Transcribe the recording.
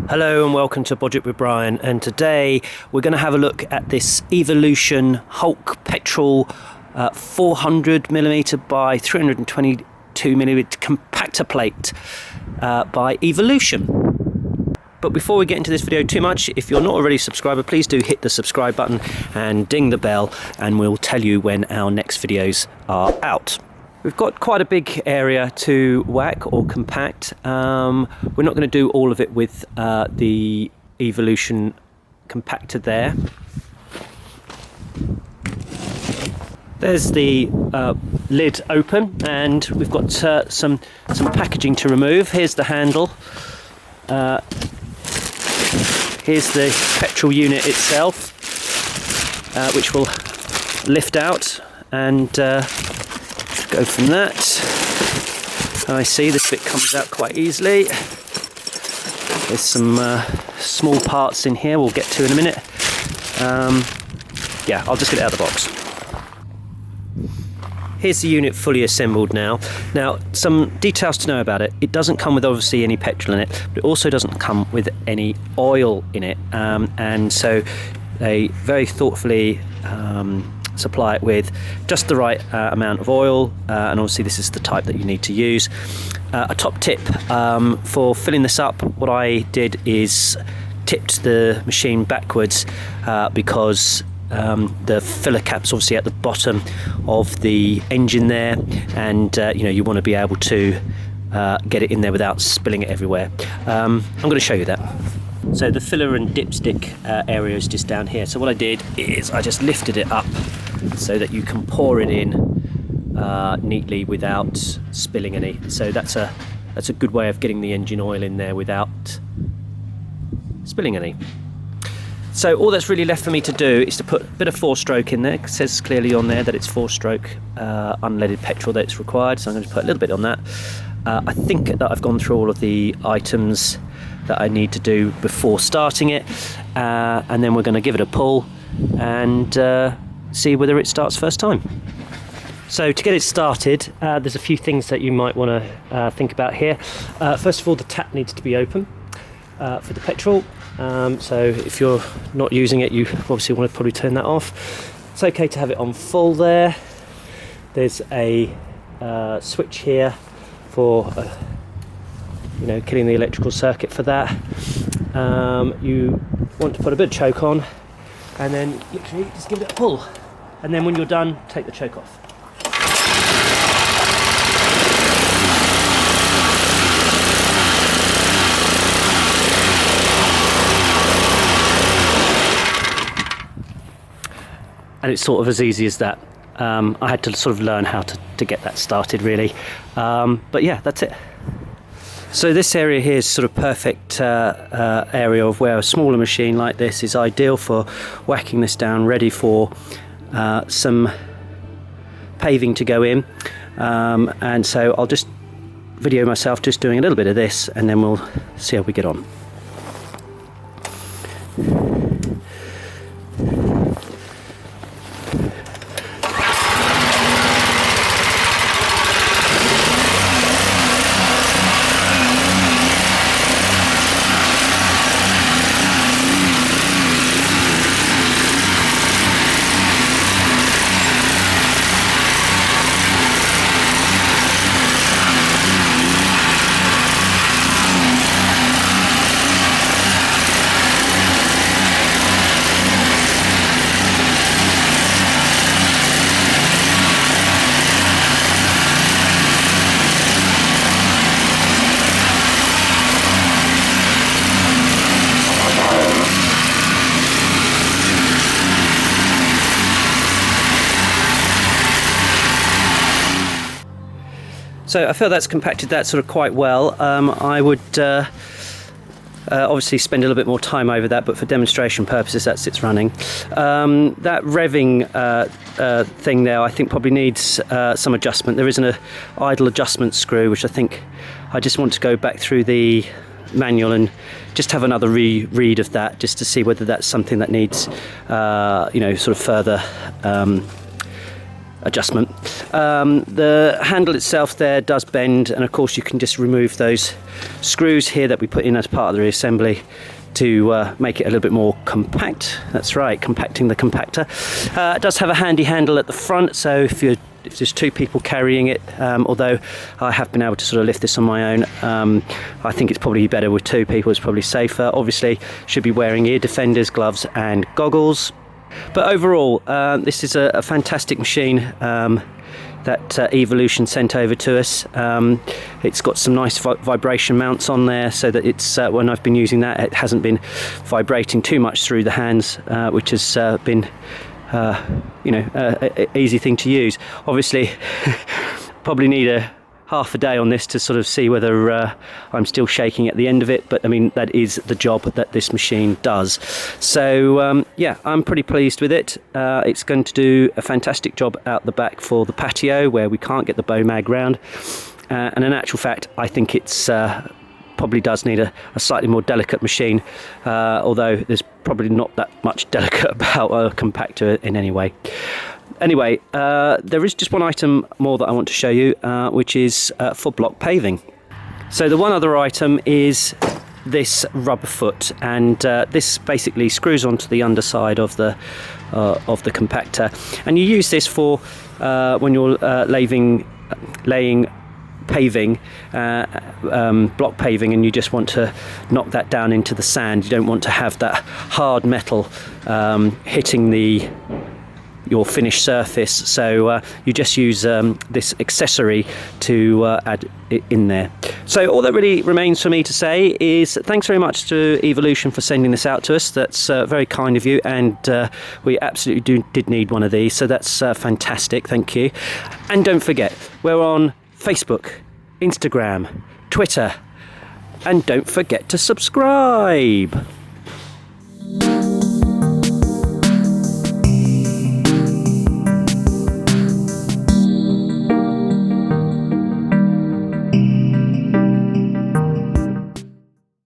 Hello and welcome to Budget with Brian, and today we're going to have a look at this Evolution Hulk Petrol 400mm by 322mm compactor plate by Evolution. But before we get into this video too much, if you're not already a subscriber, please do hit the subscribe button and ding the bell, and we'll tell you when our next videos are out. We've got quite a big area to whack or compact. We're not going to do all of it with the Evolution compactor there. There's the lid open, and we've got some packaging to remove. Here's the handle. Here's the petrol unit itself, which will lift out and go from that. I see this bit comes out quite easily. There's some small parts in here we'll get to in a minute. Yeah, I'll just get it out of the box. Here's the unit fully assembled now. Now, some details to know about it. It doesn't come with obviously any petrol in it, but it also doesn't come with any oil in it. And so they very thoughtfully supply it with just the right amount of oil, and obviously this is the type that you need to use. A top tip for filling this up, what I did is tipped the machine backwards because the filler cap's obviously at the bottom of the engine there, and you want to be able to get it in there without spilling it everywhere. I'm going to show you that. So the filler and dipstick area is just down here. So what I did is I just lifted it up so that you can pour it in neatly without spilling any. So that's a good way of getting the engine oil in there without spilling any. So all that's really left for me to do is to put a bit of 4-stroke in there. It says clearly on there that it's 4-stroke unleaded petrol that it's required, so I'm going to put a little bit on that. I think that I've gone through all of the items that I need to do before starting it, and then we're going to give it a pull and see whether it starts first time. So to get it started, there's a few things that you might want to think about here. First of all, the tap needs to be open for the petrol. So if you're not using it, you obviously want to probably turn that off. It's okay to have it on full there. There's a switch here for killing the electrical circuit for that. You want to put a bit of choke on, and then literally just give it a pull, and then when you're done, take the choke off. And it's sort of as easy as that. I had to sort of learn how to get that started, really. But yeah, that's it. So this area here is sort of perfect area of where a smaller machine like this is ideal for whacking this down, ready for some paving to go in. And so I'll just video myself just doing a little bit of this, and then we'll see how we get on. So I feel that's compacted that sort of quite well. I would obviously spend a little bit more time over that, but for demonstration purposes that sits running. That revving thing there I think probably needs some adjustment. There is an idle adjustment screw, which I think I just want to go back through the manual and just have another read of that, just to see whether that's something that needs sort of further adjustment. The handle itself there does bend, and of course you can just remove those screws here that we put in as part of the reassembly to make it a little bit more compact. That's right, compacting the compactor. It does have a handy handle at the front, so if there's two people carrying it, although I have been able to sort of lift this on my own, I think it's probably better with two people, it's probably safer. Obviously should be wearing ear defenders, gloves and goggles. But overall, this is a fantastic machine that Evolution sent over to us. It's got some nice vibration mounts on there, so that it's when I've been using that, it hasn't been vibrating too much through the hands, which has been easy thing to use. Obviously probably need a half a day on this to sort of see whether I'm still shaking at the end of it, but I mean, that is the job that this machine does. So yeah, I'm pretty pleased with it. It's going to do a fantastic job out the back for the patio where we can't get the bow mag round, and in actual fact I think it's probably does need a slightly more delicate machine, although there's probably not that much delicate about a compactor in any way. Anyway, there is just one item more that I want to show you, which is for block paving. So the one other item is this rubber foot, and this basically screws onto the underside of the compactor, and you use this for when you're laying paving, block paving, and you just want to knock that down into the sand. You don't want to have that hard metal hitting your finished surface, so you just use this accessory to add it in there. So all that really remains for me to say is thanks very much to Evolution for sending this out to us. That's very kind of you, and we absolutely did need one of these, so that's fantastic, thank you. And don't forget, we're on Facebook, Instagram, Twitter, and don't forget to subscribe.